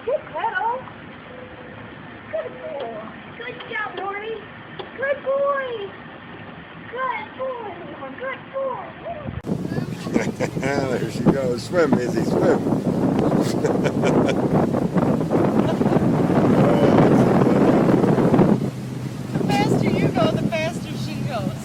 good pedal. Good boy. Good job, Lori. Good boy. Good boy. Good boy. There she goes. Swim, Izzy, swim. The faster you go, the faster she goes.